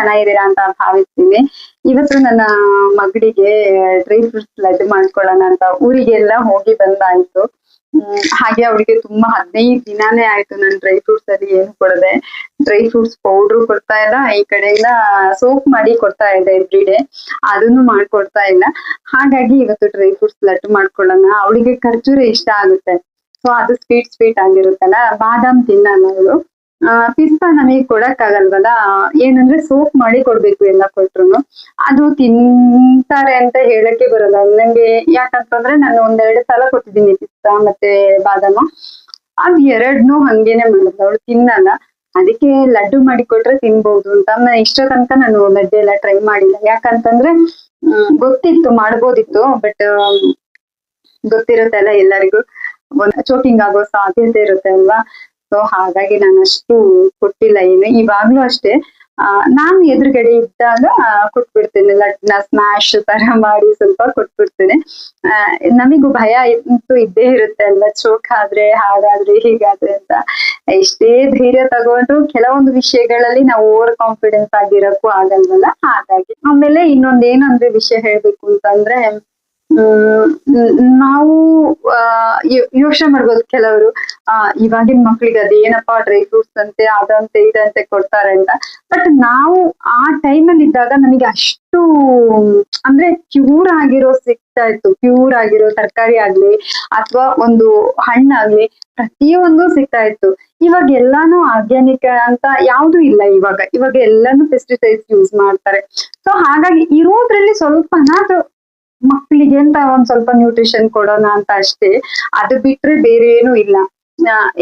ಚೆನ್ನಾಗಿದ್ದೀರಾ ಅಂತ ಭಾವಿಸ್ತೀನಿ. ಇವತ್ತು ನನ್ನ ಮಗಳಿಗೆ ಡ್ರೈ ಫ್ರೂಟ್ಸ್ ಲಡ್ಡು ಮಾಡ್ಕೊಳ್ಳೋಣ ಅಂತ ಊರಿಗೆಲ್ಲ ಹೋಗಿ ಬಂದಾಯ್ತು. ಹಾಗೆ ಅವಳಿಗೆ ತುಂಬಾ 15 ದಿನಾನೇ ಆಯ್ತು ನಾನು ಡ್ರೈ ಫ್ರೂಟ್ಸ್ ಅಲ್ಲಿ ಏನು ಕೊಡದೆ. ಡ್ರೈ ಫ್ರೂಟ್ಸ್ ಪೌಡ್ರು ಕೊಡ್ತಾ ಇಲ್ಲ, ಈ ಕಡೆಯಿಂದ ಸೋಪ್ ಮಾಡಿ ಕೊಡ್ತಾ ಇದೆ ಎವ್ರಿಡೇ, ಅದನ್ನು ಮಾಡ್ಕೊಡ್ತಾ ಇಲ್ಲ. ಹಾಗಾಗಿ ಇವತ್ತು ಡ್ರೈ ಫ್ರೂಟ್ಸ್ ಲಡ್ಡು ಮಾಡ್ಕೊಳ್ಳೋಣ. ಅವಳಿಗೆ ಖರ್ಜೂರ ಇಷ್ಟ ಆಗುತ್ತೆ, ಸೊ ಅದು ಸ್ವೀಟ್ ಆಗಿರುತ್ತಲ್ಲ. ಬಾದಾಮ್ ತಿನ್ನಲ್ಲ ಅವಳು. ಪಿಸ್ತಾ ನಮಗೆ ಕೊಡಕ್ ಆಗಲ್ವಲ್ಲ, ಏನಂದ್ರೆ ಸೋಪ್ ಮಾಡಿ ಕೊಡ್ಬೇಕು ಎಲ್ಲ ಕೊಟ್ರು. ಅದು ತಿಂತಾರೆ ಅಂತ ಹೇಳಕ್ಕೆ ಬರಲ್ಲ ನಂಗೆ. ಯಾಕಂತಂದ್ರೆ ನಾನು 1-2 ಸಲ ಕೊಟ್ಟಿದ್ದೀನಿ ಪಿಸ್ತಾ ಮತ್ತೆ ಬಾದಾಮ. ಅದ್ 2ನೂ ಹಂಗೇನೆ ಮಾಡಿದ್ಲು, ಅವಳು ತಿನ್ನಲ್ಲ. ಅದಕ್ಕೆ ಲಡ್ಡು ಮಾಡಿ ಕೊಟ್ರೆ ತಿನ್ಬಹುದು ಅಂತ. ಇಷ್ಟೋ ತನಕ ನಾನು ಲಡ್ಡು ಎಲ್ಲ ಟ್ರೈ ಮಾಡಿಲ್ಲ, ಯಾಕಂತಂದ್ರೆ ಗೊತ್ತಿತ್ತು ಮಾಡ್ಬೋದಿತ್ತು, ಬಟ್ ಗೊತ್ತಿರುತ್ತಲ್ಲ ಎಲ್ಲರಿಗೂ ಚೋಕಿಂಗ್ ಆಗೋ ಸಾಧ್ಯತೆ ಇರುತ್ತೆ ಅಲ್ವಾ. ಸೊ ಹಾಗಾಗಿ ನಾನು ಅಷ್ಟು ಕೊಟ್ಟಿಲ್ಲ. ಏನು ಇವಾಗ್ಲೂ ಅಷ್ಟೇ, ನಾನು ಎದುರುಗಡೆ ಇದ್ದಾಗ ಕೊಟ್ಬಿಡ್ತೇನೆ, ಲಡ್ನ ಸ್ಮ್ಯಾಶ್ ತರ ಮಾಡಿ ಸ್ವಲ್ಪ ಕೊಟ್ಬಿಡ್ತೇನೆ. ನಮಿಗೂ ಭಯ ಅಂತೂ ಇದ್ದೇ ಇರುತ್ತೆ ಅಲ್ವಾ, ಚೋಕ್ ಆದ್ರೆ ಹಾಗಾದ್ರೆ ಹೀಗಾದ್ರೆ ಅಂತ. ಎಷ್ಟೇ ಧೈರ್ಯ ತಗೊಂಡ್ರು ಕೆಲವೊಂದು ವಿಷಯಗಳಲ್ಲಿ ನಾವು ಓವರ್ ಕಾನ್ಫಿಡೆನ್ಸ್ ಆಗಿರಕ್ಕೂ ಆಗಲ್ವಲ್ಲ. ಹಾಗಾಗಿ ಆಮೇಲೆ ಇನ್ನೊಂದೇನಂದ್ರೆ ವಿಷಯ ಹೇಳ್ಬೇಕು ಅಂತಂದ್ರೆ, ನಾವು ಯೋಚನೆ ಮಾಡ್ಬೋದು ಕೆಲವರು, ಇವಾಗಿನ ಮಕ್ಳಿಗೆ ಅದೇನಪ್ಪಾ ಡ್ರೈ ಫ್ರೂಟ್ಸ್ ಅಂತೆ ಅದಂತೆ ಇದಂತೆ ಕೊಡ್ತಾರೆ ಅಂತ. ಬಟ್ ನಾವು ಆ ಟೈಮಲ್ಲಿ ಇದ್ದಾಗ ನಮಗೆ ಅಷ್ಟು ಅಂದ್ರೆ ಪ್ಯೂರ್ ಆಗಿರೋ ಸಿಗ್ತಾ ಇತ್ತು. ಪ್ಯೂರ್ ಆಗಿರೋ ತರಕಾರಿ ಆಗ್ಲಿ ಅಥವಾ ಒಂದು ಹಣ್ಣಾಗ್ಲಿ ಪ್ರತಿಯೊಂದು ಸಿಗ್ತಾ ಇತ್ತು. ಇವಾಗ ಎಲ್ಲಾನು ಆರ್ಗ್ಯಾನಿಕ್ ಅಂತ ಯಾವ್ದು ಇಲ್ಲ. ಇವಾಗ ಎಲ್ಲಾನು ಪೆಸ್ಟಿಸೈಡ್ಸ್ ಯೂಸ್ ಮಾಡ್ತಾರೆ. ಸೊ ಹಾಗಾಗಿ ಇರೋದ್ರಲ್ಲಿ ಸ್ವಲ್ಪನಾದ್ರೂ ಮಕ್ಕಳಿಗೆ ಅಂತ ಒಂದ್ ಸ್ವಲ್ಪ ನ್ಯೂಟ್ರಿಷನ್ ಕೊಡೋಣ ಅಂತ ಅಷ್ಟೇ. ಅದು ಬಿಟ್ರೆ ಬೇರೆ ಏನು ಇಲ್ಲ.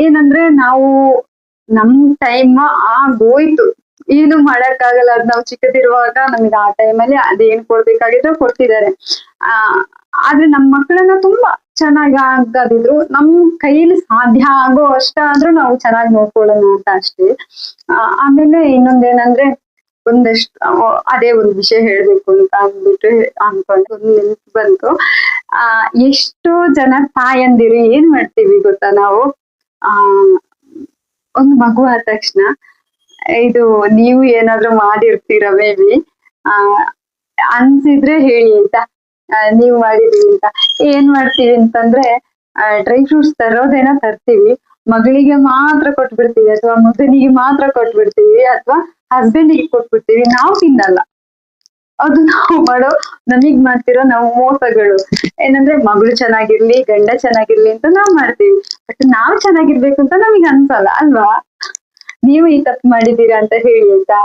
ಏನಂದ್ರೆ ನಾವು ನಮ್ ಟೈಮ್ ಆಗೋಯ್ತು, ಏನು ಮಾಡಕ್ ಆಗಲ್ಲ. ಅದ್ ನಾವು ಚಿಕ್ಕದಿರುವಾಗ ನಮಗೆ ಆ ಟೈಮಲ್ಲಿ ಅದೇನ್ ಕೊಡ್ಬೇಕಾಗಿದ್ರು ಕೊಡ್ತಿದ್ದಾರೆ. ಆದ್ರೆ ನಮ್ ಮಕ್ಕಳನ್ನ ತುಂಬಾ ಚೆನ್ನಾಗಿ ಆಗದಿದ್ರು ನಮ್ ಕೈಲಿ ಸಾಧ್ಯ ಆಗೋ ಅಷ್ಟಾದ್ರೂ ನಾವು ಚೆನ್ನಾಗಿ ನೋಡ್ಕೊಳ್ಳೋಣ ಅಂತ ಅಷ್ಟೇ. ಆಮೇಲೆ ಇನ್ನೊಂದೇನಂದ್ರೆ, ಒಂದಷ್ಟು ಅದೇ ಒಂದು ವಿಷಯ ಹೇಳ್ಬೇಕು ಅಂತ ಅಂದ್ಬಿಟ್ಟು ಅನ್ಕೊಂಡೆ, ಒಂದು ನೆನ್ಪು ಬಂತು. ಎಷ್ಟೋ ಜನ ತಾಯಂದಿರು ಏನ್ ಮಾಡ್ತೀವಿ ಗೊತ್ತಾ, ನಾವು ಒಂದು ಮಗು ಆದ ತಕ್ಷಣ ಇದು ನೀವು ಏನಾದ್ರು ಮಾಡಿರ್ತೀರ ಮೇ ಬಿ ಅನ್ಸಿದ್ರೆ ಹೇಳಿ ಅಂತ, ನೀವ್ ಮಾಡಿದೀವಿ ಅಂತ. ಏನ್ ಮಾಡ್ತೀವಿ ಅಂತಂದ್ರೆ, ಡ್ರೈ ಫ್ರೂಟ್ಸ್ ತರೋದೇನ ತರ್ತೀವಿ, ಮಗಳಿಗೆ ಮಾತ್ರ ಕೊಟ್ಬಿಡ್ತೀವಿ ಅಥವಾ ಮಗನಿಗೆ ಮಾತ್ರ ಕೊಟ್ಬಿಡ್ತೀವಿ ಅಥವಾ ಹಸ್ಬೆಂಡಿಗೆ ಕೊಟ್ಬಿಡ್ತೀವಿ, ನಾವು ತಿನ್ನಲ್ಲ. ಅದು ನಾವು ಮಾಡೋ ನಮಗ್ ಮಾಡ್ತಿರೋ ನಾವು ಮೋಸಗಳು. ಏನಂದ್ರೆ ಮಗಳು ಚೆನ್ನಾಗಿರ್ಲಿ ಗಂಡ ಚೆನ್ನಾಗಿರ್ಲಿ ಅಂತ ನಾವ್ ಮಾಡ್ತೀವಿ, ಬಟ್ ನಾವ್ ಚೆನ್ನಾಗಿರ್ಬೇಕು ಅಂತ ನಮಗ್ ಅನ್ಸಲ್ಲ ಅಲ್ವಾ. ನೀವು ಈ ತಪ್ಪು ಮಾಡಿದೀರಾ ಅಂತ ಹೇಳಿ ಆಯ್ತಾ.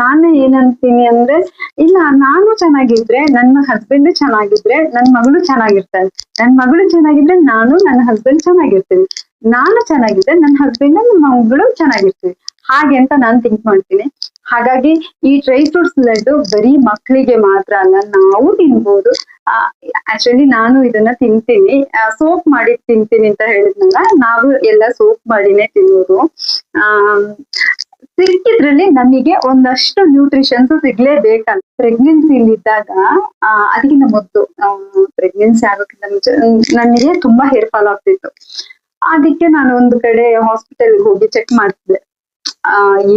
ನಾನು ಏನಂತೀನಿ ಅಂದ್ರೆ, ಇಲ್ಲ ನಾನು ಚೆನ್ನಾಗಿದ್ರೆ ನನ್ನ ಹಸ್ಬೆಂಡ್ ಚೆನ್ನಾಗಿದ್ರೆ ನನ್ ಮಗಳು ಚೆನ್ನಾಗಿರ್ತಾಳೆ, ನನ್ ಮಗಳು ಚೆನ್ನಾಗಿದ್ರೆ ನಾನು ನನ್ನ ಹಸ್ಬೆಂಡ್ ಚೆನ್ನಾಗಿರ್ತೀವಿ, ನಾನು ಚೆನ್ನಾಗಿದ್ರೆ ನನ್ನ ಹಸ್ಬೆಂಡ್ ನನ್ನ ಮಗಳು ಚೆನ್ನಾಗಿರ್ತೀವಿ, ಹಾಗೆ ಅಂತ ನಾನ್ ಥಿಂಕ್ ಮಾಡ್ತೀನಿ. ಹಾಗಾಗಿ ಈ ಡ್ರೈ ಫ್ರೂಟ್ಸ್ ಲಡ್ಡು ಬರೀ ಮಕ್ಕಳಿಗೆ ಮಾತ್ರ ಅಲ್ಲ, ನಾವು ತಿನ್ಬೋದು. ಆಕ್ಚುಲಿ ನಾನು ಇದನ್ನ ತಿಂತೀನಿ, ಸೋಪ್ ಮಾಡಿ ತಿಂತೀನಿ ಅಂತ ಹೇಳಿದ್ನಲ್ಲ, ನಾವು ಎಲ್ಲ ಸೋಪ್ ಮಾಡಿನೇ ತಿನ್ನೋದು. ಸಿಕ್ಕಿದ್ರಲ್ಲಿ ನಮಗೆ ಒಂದಷ್ಟು ನ್ಯೂಟ್ರಿಷನ್ಸ್ ಸಿಗ್ಲೇಬೇಕಂತ. ಪ್ರೆಗ್ನೆನ್ಸಿಲಿ ಇದ್ದಾಗ ಅದಕ್ಕಿಂತ ಮೊದಲು ಪ್ರೆಗ್ನೆನ್ಸಿ ಆಗೋಕ್ಕಿಂತ ಮುಂಚೆ ನನಗೆ ತುಂಬಾ ಹೇರ್ ಫಾಲ್ ಆಗ್ತಿತ್ತು. ಅದಕ್ಕೆ ನಾನು ಒಂದು ಕಡೆ ಹಾಸ್ಪಿಟಲ್ಗೆ ಹೋಗಿ ಚೆಕ್ ಮಾಡ್ತಿದ್ದೆ,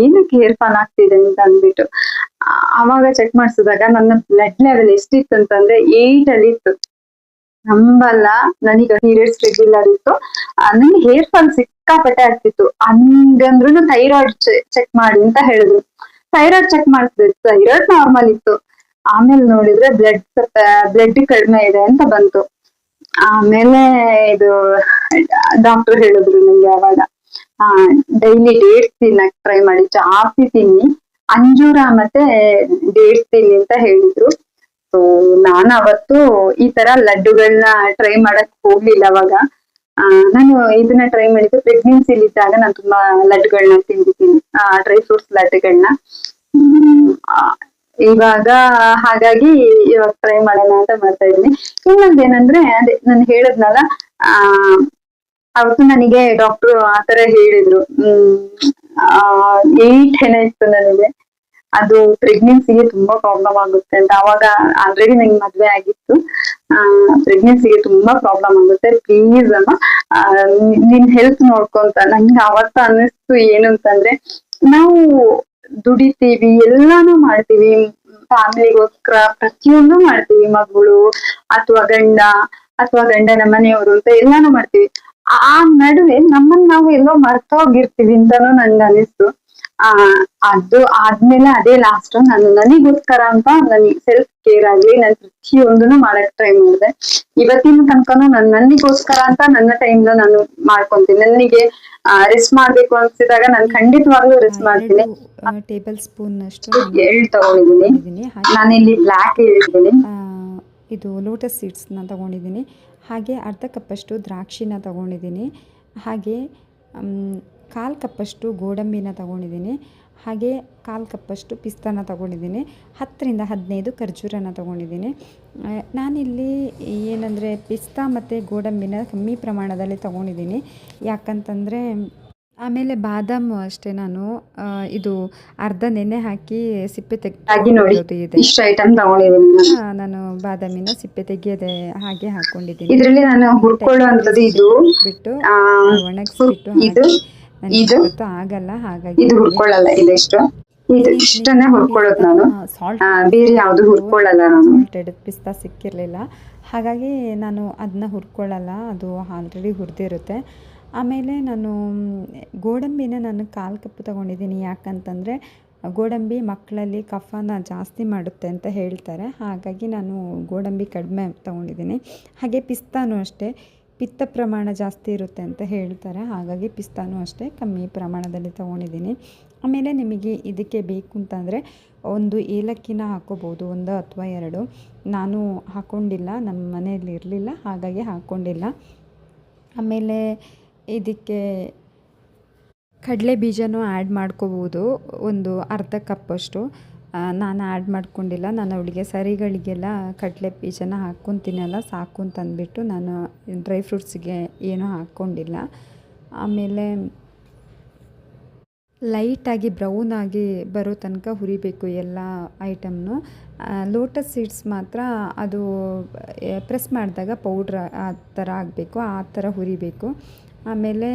ಏನಕ್ಕೆ ಹೇರ್ ಫಾಲ್ ಆಗ್ತಿದೆ ಅಂತ ಅಂದ್ಬಿಟ್ಟು. ಅವಾಗ ಚೆಕ್ ಮಾಡಿಸಿದಾಗ ನನ್ನ ಬ್ಲಡ್ ಲೆವೆಲ್ ಎಷ್ಟಿತ್ತು ಅಂತಂದ್ರೆ 8 ಅಲ್ಲಿ ಇತ್ತು. ನಂಬಲ್ಲ, ನನಗೆ ಪೀರಿಯಡ್ಸ್ ರೆಗ್ಯುಲರ್ ಇತ್ತು, ನನ್ಗೆ ಹೇರ್ ಫಾಲ್ ಸಿಕ್ಕಾಪಟ್ಟೆ ಆಗ್ತಿತ್ತು. ಹಂಗಂದ್ರು ಥೈರಾಯ್ಡ್ ಚೆಕ್ ಮಾಡಿ ಅಂತ ಹೇಳಿದ್ರು. ಥೈರಾಯ್ಡ್ ಚೆಕ್ ಮಾಡಿಸಿದೆ, ಥೈರಾಯ್ಡ್ ನಾರ್ಮಲ್ ಇತ್ತು. ಆಮೇಲೆ ನೋಡಿದ್ರೆ ಬ್ಲಡ್ ಕಡಿಮೆ ಇದೆ ಅಂತ ಬಂತು. ಆಮೇಲೆ ಇದು ಡಾಕ್ಟರ್ ಹೇಳಿದ್ರು ನಂಗೆ ಅವಾಗ, ಡೈಲಿ ಡೇಟ್ಸ್ ತಿನ್ನಕ್ ಟ್ರೈ ಮಾಡಿ, ಜಾಸ್ತಿ ತಿನ್ನಿ, ಅಂಜೂರ ಮತ್ತೆ ಡೇಟ್ಸ್ ತಿನ್ನಿ ಅಂತ ಹೇಳಿದ್ರು. ಸೊ ನಾನು ಅವತ್ತು ಈ ತರ ಲಡ್ಡುಗಳನ್ನ ಟ್ರೈ ಮಾಡಕ್ ಹೋಗ್ಲಿಲ್ಲ. ಅವಾಗ ನಾನು ಇದನ್ನ ಟ್ರೈ ಮಾಡಿದ್ದು ಪ್ರೆಗ್ನೆನ್ಸಿಲಿ ಇದ್ದಾಗ. ನಾನು ತುಂಬಾ ಲಡ್ಡುಗಳನ್ನ ತಿಂದಿದ್ದೀನಿ, ಡ್ರೈ ಫ್ರೂಟ್ಸ್ ಲಡ್ಡುಗಳನ್ನ. ಇವಾಗ ಹಾಗಾಗಿ ಇವಾಗ ಟ್ರೈ ಮಾಡೋಣ ಅಂತ ಮಾಡ್ತಾ ಇದ್ದೀನಿ. ಇನ್ನೊಂದೇನಂದ್ರೆ, ಅದೇ ನಾನು ಹೇಳದ್ನಲ್ಲ, ಅವತ್ತು ನನಗೆ ಡಾಕ್ಟ್ರು ಆತರ ಹೇಳಿದ್ರು, 8 ಹೆಣ ಇತ್ತು ನನಗೆ. ಅದು ಪ್ರೆಗ್ನೆನ್ಸಿಗೆ ತುಂಬಾ ಪ್ರಾಬ್ಲಮ್ ಆಗುತ್ತೆ ಅಂತ. ಅವಾಗ ಆಲ್ರೆಡಿ ನಂಗೆ ಮದ್ವೆ ಆಗಿತ್ತು. ಪ್ರೆಗ್ನೆನ್ಸಿಗೆ ತುಂಬಾ ಪ್ರಾಬ್ಲಮ್ ಆಗುತ್ತೆ, ಪ್ಲೀಸ್ ಅಮ್ಮ ನಿನ್ ಹೆಲ್ತ್ ನೋಡ್ಕೊಂತ. ನಂಗೆ ಅವತ್ತ ಅನ್ನಿಸ್ತು ಏನು ಅಂತಂದ್ರೆ, ನಾವು ದುಡಿತೀವಿ, ಎಲ್ಲಾನು ಮಾಡ್ತೀವಿ, ಫ್ಯಾಮಿಲಿಗೋಸ್ಕರ ಪ್ರತಿಯೊಂದು ಮಾಡ್ತೀವಿ. ಮಗಳು ಅಥವಾ ಗಂಡನ ಮನೆಯವರು ಅಂತ ಎಲ್ಲಾನು ಮಾಡ್ತೀವಿ. ಆ ನಡುವೆ ನಮ್ಮನ್ನ ನಾವು ಎಲ್ಲೋ ಮರ್ತೋಗಿರ್ತೀವಿ ಅಂತಾನು ನನ್ಗೆ ಅನಿಸ್ತು. ಆ ಅದು ಆದ್ಮೇಲೆ ಅದೇ ಲಾಸ್ಟ್. ನಾನು ನನಗೋಸ್ಕರ ಅಂತ ನನಗೆ ಸೆಲ್ಫ್ ಕೇರ್ ಆಗ್ಲಿ, ನಾನು ಪ್ರತಿಯೊಂದನು ಮಾಡಕ್ ಟ್ರೈ ಮಾಡಿದೆ. ಇವತ್ತಿನ ತನಕನು ನನಗೋಸ್ಕರ ಅಂತ ನನ್ನ ಟೈಮ್ ನಾನು ಮಾಡ್ಕೊಂತೀನಿ. ನನಗೆ ರೆಸ್ಟ್ ಮಾಡ್ಬೇಕು ಅನ್ಸಿದಾಗ ನಾನು ಖಂಡಿತವಾಗ್ಲೂ ರೆಸ್ಟ್ ಮಾಡ್ತೀನಿ. 2 ಟೇಬಲ್ ಸ್ಪೂನ್ ಅಷ್ಟು ಎಳ್ಳು ತಗೊಂಡಿದ್ದೀನಿ. ನಾನಿಲ್ಲಿ ಬ್ಲ್ಯಾಕ್ ಹೇಳಿದ್ದೀನಿ. ಇದು ಲೋಟಸ್ ಸೀಡ್ಸ್ನ ತಗೊಂಡಿದ್ದೀನಿ. ಹಾಗೆ ಅರ್ಧ ಕಪ್ಪಷ್ಟು ದ್ರಾಕ್ಷಿನ ತಗೊಂಡಿದ್ದೀನಿ. ಹಾಗೆ 1/4 ಕಪ್ಪಷ್ಟು ಗೋಡಂಬಿನ ತಗೊಂಡಿದ್ದೀನಿ. ಹಾಗೆ 1/4 ಕಪ್ಪಷ್ಟು ಪಿಸ್ತಾನ ತಗೊಂಡಿದ್ದೀನಿ. 10ರಿಂದ 15 ಖರ್ಜೂರನ ತಗೊಂಡಿದ್ದೀನಿ. ನಾನಿಲ್ಲಿ ಏನಂದರೆ ಪಿಸ್ತಾ ಮತ್ತು ಗೋಡಂಬಿನ ಕಮ್ಮಿ ಪ್ರಮಾಣದಲ್ಲಿ ತಗೊಂಡಿದ್ದೀನಿ. ಯಾಕಂತಂದರೆ ಆಮೇಲೆ ಬಾದಾಮು ಅಷ್ಟೇ ನಾನು ಇದು ಅರ್ಧ ನೆನೆ ಹಾಕಿ ಸಿಪ್ಪೆ ತೆಗೆಯೋದು ಇದೆ. ಇಷ್ಟು ಐಟಮ್ ತಗೊಂಡಿದ್ದೀನಿ. ನಾನು ಬಾದಾಮಿನ ಸಿಪ್ಪೆ ತೆಗೆಯದೆ ಹಾಗೆ ಹಾಕೊಂಡಿದ್ದೀನಿ. ಇದರಲ್ಲಿ ನಾನು ಹುರ್ಕೊಳ್ಳುವಂಥದ್ದು ಇದು ಬಿಟ್ಟು ಒಣಗಿಸ್ಬಿಟ್ಟು ನನಗೆ ಗೊತ್ತು ಆಗಲ್ಲ, ಹಾಗಾಗಿ ಇದು ಹುರ್ಕೊಳ್ಳಲ್ಲ. ಇದೆಷ್ಟು ಇಷ್ಟನ್ನೇ ಹುರ್ಕೊಳ್ಳೋದು ನಾನು, ಬೇರೆ ಯಾವುದು ಹುರ್ಕೊಳ್ಳಲ್ಲ. ನಾನು ಸಾಲ್ಟೆಡ್ ಪಿಸ್ತಾ ಸಿಕ್ಕಿರಲಿಲ್ಲ, ಹಾಗಾಗಿ ನಾನು ಅದನ್ನ ಹುರ್ಕೊಳ್ಳಲ್ಲ, ಅದು ಆಲ್ರೆಡಿ ಹುರಿದಿರುತ್ತೆ. ಆಮೇಲೆ ನಾನು ಗೋಡಂಬಿನ ನಾನು 1/4 ಕಪ್ ತಗೊಂಡಿದ್ದೀನಿ. ಯಾಕಂತಂದರೆ ಗೋಡಂಬಿ ಮಕ್ಕಳಲ್ಲಿ ಕಫನ ಜಾಸ್ತಿ ಮಾಡುತ್ತೆ ಅಂತ ಹೇಳ್ತಾರೆ, ಹಾಗಾಗಿ ನಾನು ಗೋಡಂಬಿ ಕಡಿಮೆ ತಗೊಂಡಿದ್ದೀನಿ. ಹಾಗೆ ಪಿಸ್ತಾನು ಅಷ್ಟೇ, ಪಿತ್ತ ಪ್ರಮಾಣ ಜಾಸ್ತಿ ಇರುತ್ತೆ ಅಂತ ಹೇಳ್ತಾರೆ, ಹಾಗಾಗಿ ಪಿಸ್ತಾನು ಅಷ್ಟೇ ಕಮ್ಮಿ ಪ್ರಮಾಣದಲ್ಲಿ ತಗೊಂಡಿದ್ದೀನಿ. ಆಮೇಲೆ ನಿಮಗೆ ಇದಕ್ಕೆ ಬೇಕು ಅಂತಂದರೆ 1 ಏಲಕ್ಕಿನ ಹಾಕ್ಕೋಬೋದು, 1 ಅಥವಾ 2. ನಾನು ಹಾಕ್ಕೊಂಡಿಲ್ಲ, ನಮ್ಮ ಮನೆಯಲ್ಲಿ ಇರಲಿಲ್ಲ, ಹಾಗಾಗಿ ಹಾಕ್ಕೊಂಡಿಲ್ಲ. ಆಮೇಲೆ ಇದಕ್ಕೆ ಕಡಲೆ ಬೀಜನೂ ಆ್ಯಡ್ ಮಾಡ್ಕೋಬೋದು, ಒಂದು ಅರ್ಧ ಕಪ್ಪಷ್ಟು. ನಾನು ಆ್ಯಡ್ ಮಾಡ್ಕೊಂಡಿಲ್ಲ, ನಾನು ಅವಳಿಗೆ ಸರಿಗಳಿಗೆಲ್ಲ ಕಡಲೆ ಬೀಜನ ಹಾಕ್ಕೊತೀನಲ್ಲ ಸಾಕು ಅಂತಂದ್ಬಿಟ್ಟು ನಾನು ಡ್ರೈ ಫ್ರೂಟ್ಸಿಗೆ ಏನೂ ಹಾಕ್ಕೊಂಡಿಲ್ಲ. ಆಮೇಲೆ ಲೈಟಾಗಿ ಬ್ರೌನಾಗಿ ಬರೋ ತನಕ ಹುರಿಬೇಕು ಎಲ್ಲ ಐಟಮ್ನು. ಲೋಟಸ್ ಸೀಡ್ಸ್ ಮಾತ್ರ ಅದು ಪ್ರೆಸ್ ಮಾಡಿದಾಗ ಪೌಡ್ರ್ ಆ ಥರ ಆಗಬೇಕು, ಆ ಥರ ಹುರಿಬೇಕು. ಆಮೇಲೆ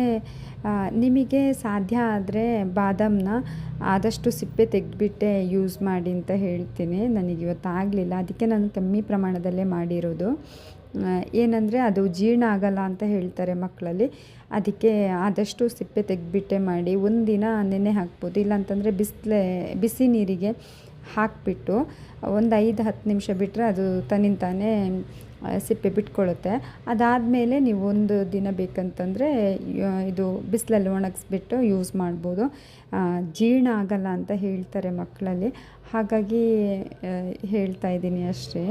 ನಿಮಗೆ ಸಾಧ್ಯ ಆದರೆ ಬಾದಾಮನ್ನ ಆದಷ್ಟು ಸಿಪ್ಪೆ ತೆಗೆದ್ಬಿಟ್ಟೆ ಯೂಸ್ ಮಾಡಿ ಅಂತ ಹೇಳ್ತೀನಿ. ನನಗಿವತ್ತು ಆಗಲಿಲ್ಲ, ಅದಕ್ಕೆ ನಾನು ಕಮ್ಮಿ ಪ್ರಮಾಣದಲ್ಲೇ ಮಾಡಿರೋದು. ಏನಂದರೆ ಅದು ಜೀರ್ಣ ಆಗಲ್ಲ ಅಂತ ಹೇಳ್ತಾರೆ ಮಕ್ಕಳಲ್ಲಿ, ಅದಕ್ಕೆ ಆದಷ್ಟು ಸಿಪ್ಪೆ ತೆಗೆದ್ಬಿಟ್ಟೆ ಮಾಡಿ. ಒಂದಿನ ನೆನೆ ಹಾಕ್ಬೋದು, ಇಲ್ಲಾಂತಂದರೆ ಬಿಸಿ ನೀರಿಗೆ ಹಾಕಿಬಿಟ್ಟು ಒಂದು 5-10 ನಿಮಿಷ ಬಿಟ್ಟರೆ ಅದು ತನ್ನಿಂತಾನೇ ಸಿಪ್ಪೆ ಬಿಟ್ಕೊಳ್ಳುತ್ತೆ. ಅದಾದಮೇಲೆ ನೀವು 1 ದಿನ ಬೇಕಂತಂದರೆ ಇದು ಬಿಸಿಲಲ್ಲಿ ಒಣಗಿಸ್ಬಿಟ್ಟು ಯೂಸ್ ಮಾಡ್ಬೋದು. ಜೀರ್ಣ ಆಗಲ್ಲ ಅಂತ ಹೇಳ್ತಾರೆ ಮಕ್ಕಳಲ್ಲಿ, ಹಾಗಾಗಿ ಹೇಳ್ತಾ ಇದ್ದೀನಿ ಅಷ್ಟೇ.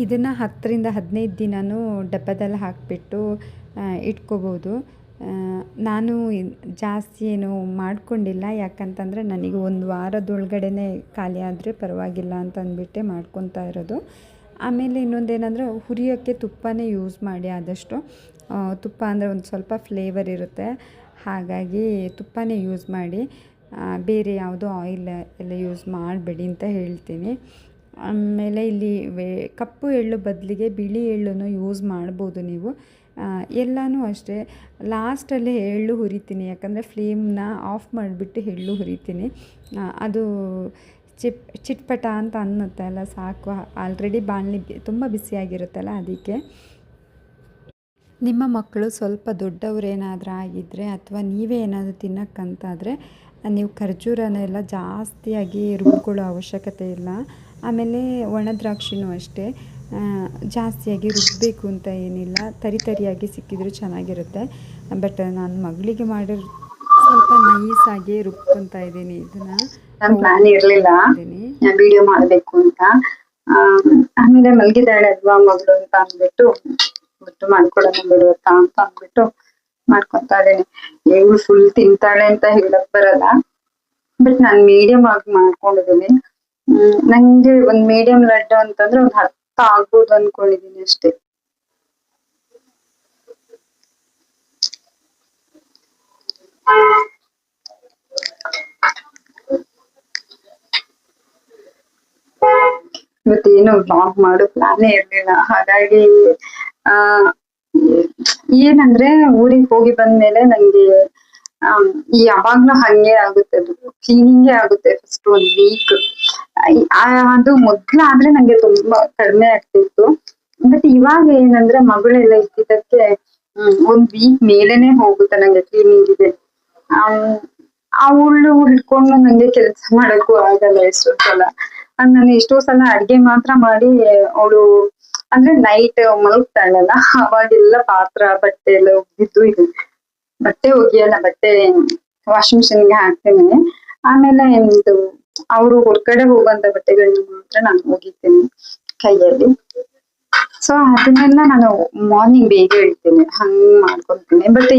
ಇದನ್ನು 10ರಿಂದ 15 ದಿನವೂ ಡಬ್ಬದಲ್ಲಿ ಹಾಕಿಬಿಟ್ಟು ಇಟ್ಕೋಬೋದು. ನಾನು ಜಾಸ್ತಿ ಏನು ಮಾಡ್ಕೊಂಡಿಲ್ಲ, ಯಾಕಂತಂದರೆ ನನಗೆ 1 ವಾರದೊಳಗಡೆ ಖಾಲಿ ಆದರೆ ಪರವಾಗಿಲ್ಲ ಅಂತ ಅಂದ್ಬಿಟ್ಟೆ ಮಾಡ್ಕೊತಾ ಇರೋದು. ಆಮೇಲೆ ಇನ್ನೊಂದೇನೆಂದರೆ ಹುರಿಯೋಕ್ಕೆ ತುಪ್ಪನೇ ಯೂಸ್ ಮಾಡಿ ಆದಷ್ಟು. ತುಪ್ಪ ಅಂದರೆ ಒಂದು ಸ್ವಲ್ಪ ಫ್ಲೇವರ್ ಇರುತ್ತೆ, ಹಾಗಾಗಿ ತುಪ್ಪನೇ ಯೂಸ್ ಮಾಡಿ, ಬೇರೆ ಯಾವುದೋ ಆಯಿಲ್ ಎಲ್ಲ ಯೂಸ್ ಮಾಡಬೇಡಿ ಅಂತ ಹೇಳ್ತೀನಿ. ಆಮೇಲೆ ಇಲ್ಲಿ ಕಪ್ಪು ಎಳ್ಳು ಬದಲಿಗೆ ಬಿಳಿ ಎಳ್ಳನ್ನು ಯೂಸ್ ಮಾಡ್ಬೋದು ನೀವು. ಎಲ್ಲನೂ ಅಷ್ಟೇ ಲಾಸ್ಟಲ್ಲಿ ಎಳ್ಳು ಹುರಿತೀನಿ, ಯಾಕಂದರೆ ಫ್ಲೇಮ್ನ ಆಫ್ ಮಾಡಿಬಿಟ್ಟು ಎಳ್ಳು ಹುರಿತೀನಿ. ಅದು ಚಿಟ್ಪಟ ಅಂತ ಅನ್ನುತ್ತೆ ಅಲ್ಲ, ಸಾಕು. ಆಲ್ರೆಡಿ ಬಾಣಲಿ ತುಂಬ ಬಿಸಿಯಾಗಿರುತ್ತಲ್ಲ, ಅದಕ್ಕೆ. ನಿಮ್ಮ ಮಕ್ಕಳು ಸ್ವಲ್ಪ ದೊಡ್ಡವರೇನಾದರೂ ಆಗಿದ್ದರೆ ಅಥವಾ ನೀವೇ ಏನಾದರೂ ತಿನ್ನೋಕ್ಕಂತಾದರೆ ನೀವು ಖರ್ಜೂರನೆಲ್ಲ ಜಾಸ್ತಿಯಾಗಿ ರುಬ್ಕೊಳ್ಳೋ ಅವಶ್ಯಕತೆ ಇಲ್ಲ. ಆಮೇಲೆ ಒಣ ದ್ರಾಕ್ಷಿನೂ ಅಷ್ಟೇ ಜಾಸ್ತಿಯಾಗಿ ರುಬ್ಬಬೇಕು ಅಂತ ಏನಿಲ್ಲ, ತರಿಯಾಗಿ ಸಿಕ್ಕಿದ್ರೂ ಚೆನ್ನಾಗಿರುತ್ತೆ. ಬಟ್ ನಾನು ಮಗಳಿಗೆ ಮಾಡಿರೋ ಸ್ವಲ್ಪ ನೈಸಾಗಿ ರುಬ್ಕೊತಾ ಇದ್ದೀನಿ. ಇದನ್ನು ನನ್ನ ಪ್ಲಾನ್ ಇರಲಿಲ್ಲ ವಿಡಿಯೋ ಮಾಡಬೇಕು ಅಂತ. ಆಮೇಲೆ ಮಲಗಿದಾಳೆ ಅಲ್ವಾ ಮಗಳು ಅಂತ ಅಂದ್ಬಿಟ್ಟು ಗೊತ್ತು ಮಾಡ್ಕೊಡೋಣ ಬಿಡುತ್ತಾ ಅಂತ ಅಂದ್ಬಿಟ್ಟು ಮಾಡ್ಕೊತಾ ಇದ್ದೇನೆ. ಇವಳು ಫುಲ್ ತಿಂತಾಳೆ ಅಂತ ಹೇಳಕ್ ಬರಲ್ಲ, ಬಟ್ ನಾನು ಮೀಡಿಯಂ ಆಗಿ ಮಾಡ್ಕೊಂಡಿದ್ದೀನಿ. ನಂಗೆ ಒಂದ್ ಮೀಡಿಯಂ ಲಡ್ಡು ಅಂತಂದ್ರೆ ಒಂದ್ 10 ಆಗ್ಬೋದು ಅನ್ಕೊಂಡಿದೀನಿ ಅಷ್ಟೇ. ಇವತ್ತೇನು ಬ್ಲಾಗ್ ಮಾಡೋ ಪ್ಲಾನೇ ಇರ್ಲಿಲ್ಲ, ಹಾಗಾಗಿ ಏನಂದ್ರೆ ಊರಿಗೆ ಹೋಗಿ ಬಂದ್ಮೇಲೆ ನಂಗೆ ಆಮ್, ಯಾವಾಗ್ಲೂ ಹಂಗೆ ಆಗುತ್ತೆ, ಅದು ಕ್ಲೀನಿಂಗೇ ಆಗುತ್ತೆ ಫಸ್ಟ್ 1 ವೀಕ್. ಅದು ಮೊದ್ಲಾದ್ರೆ ನಂಗೆ ತುಂಬಾ ಕಡಿಮೆ ಆಗ್ತಿತ್ತು. ಬಟ್ ಇವಾಗ ಏನಂದ್ರೆ ಮಗಳೆಲ್ಲ ಇದ್ದಿದ್ದಕ್ಕೆ 1 ವೀಕ್ ಮೇಲೇನೆ ಹೋಗುತ್ತೆ ನಂಗೆ ಕ್ಲೀನಿಂಗಿಗೆ. ಅವಳು ಹಿಡ್ಕೊಂಡು ನಂಗೆ ಕೆಲಸ ಮಾಡಕ್ಕೂ ಆಗಲ್ಲ ಎಷ್ಟೋ ಸಲ. ನಾನು ಎಷ್ಟೋ ಸಲ ಅಡ್ಗೆ ಮಾತ್ರ ಮಾಡಿ ಅವಳು ಅಂದ್ರೆ ನೈಟ್ ಮಲಗ್ತಾಳಲ್ಲ ಅವಾಗೆಲ್ಲ ಪಾತ್ರ ಬಟ್ಟೆ ಎಲ್ಲ ಒಗ್ದಿದ್ದು ಇದೆ. ಬಟ್ಟೆ ಒಗಿಯಲ್ಲ, ಬಟ್ಟೆ ವಾಷಿಂಗ್ ಮಿಷಿನ್ಗೆ ಹಾಕ್ತೀನಿ. ಆಮೇಲೆ ಇದು ಅವರು ಹೊರಗಡೆ ಹೋಗುವಂತ ಬಟ್ಟೆಗಳನ್ನ ಮಾತ್ರ ನಾನು ಒಗಿತೀನಿ ಕೈಯಲ್ಲಿ. ಸೊ ಅದನ್ನೆಲ್ಲ ನಾನು ಮಾರ್ನಿಂಗ್ ಬೇಗ ಹೇಳ್ತೀನಿ, ಹಂಗ್ ಮಾಡ್ಕೊತೀನಿ. ಬಟ್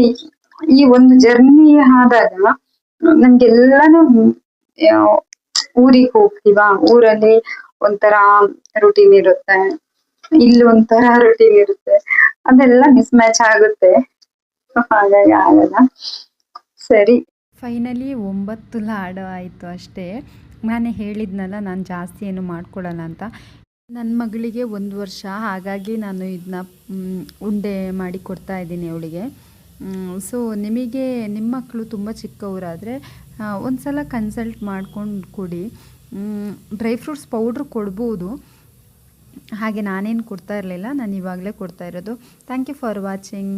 ಈ ಒಂದು ಜರ್ನಿ ಆದಾಗ ನಮ್ಗೆಲ್ಲಾನು ಊರಿಗೆ ಹೋಗ್ತೀವಾ, ಊರಲ್ಲಿ ಒಂಥರ ರುಟೀನ್ ಇರುತ್ತೆ, ಇಲ್ಲಿ ಒಂಥರ ರುಟೀನ್ ಇರುತ್ತೆ, ಅದೆಲ್ಲ ಮಿಸ್ ಮ್ಯಾಚ್ ಆಗುತ್ತೆ. ಹಾಗಾಗಿ ಆಗಲ್ಲ. ಸರಿ. ಫೈನಲಿ 9 ಲಾಡು ಆಯಿತು ಅಷ್ಟೇ. ನಾನೇ ಹೇಳಿದ್ನಲ್ಲ ನಾನು ಜಾಸ್ತಿ ಏನು ಮಾಡ್ಕೊಡಲ್ಲ ಅಂತ. ನನ್ನ ಮಗಳಿಗೆ 1 ವರ್ಷ, ಹಾಗಾಗಿ ನಾನು ಇದನ್ನ ಉಂಡೆ ಮಾಡಿ ಕೊಡ್ತಾ ಇದ್ದೀನಿ ಅವಳಿಗೆ. ಸೊ ನಿಮಗೆ ನಿಮ್ಮ ಮಕ್ಕಳು ತುಂಬ ಚಿಕ್ಕವರಾದರೆ ಒಂದು ಸಲ ಕನ್ಸಲ್ಟ್ ಮಾಡ್ಕೊಂಡು ಕೊಡಿ. ಡ್ರೈ ಫ್ರೂಟ್ಸ್ ಪೌಡ್ರ್ ಕೊಡ್ಬೋದು, ಹಾಗೆ ನಾನೇನು ಕೊಡ್ತಾ ಇರಲಿಲ್ಲ, ನಾನು ಇವಾಗಲೇ ಕೊಡ್ತಾ ಇರೋದು. Thank you for watching.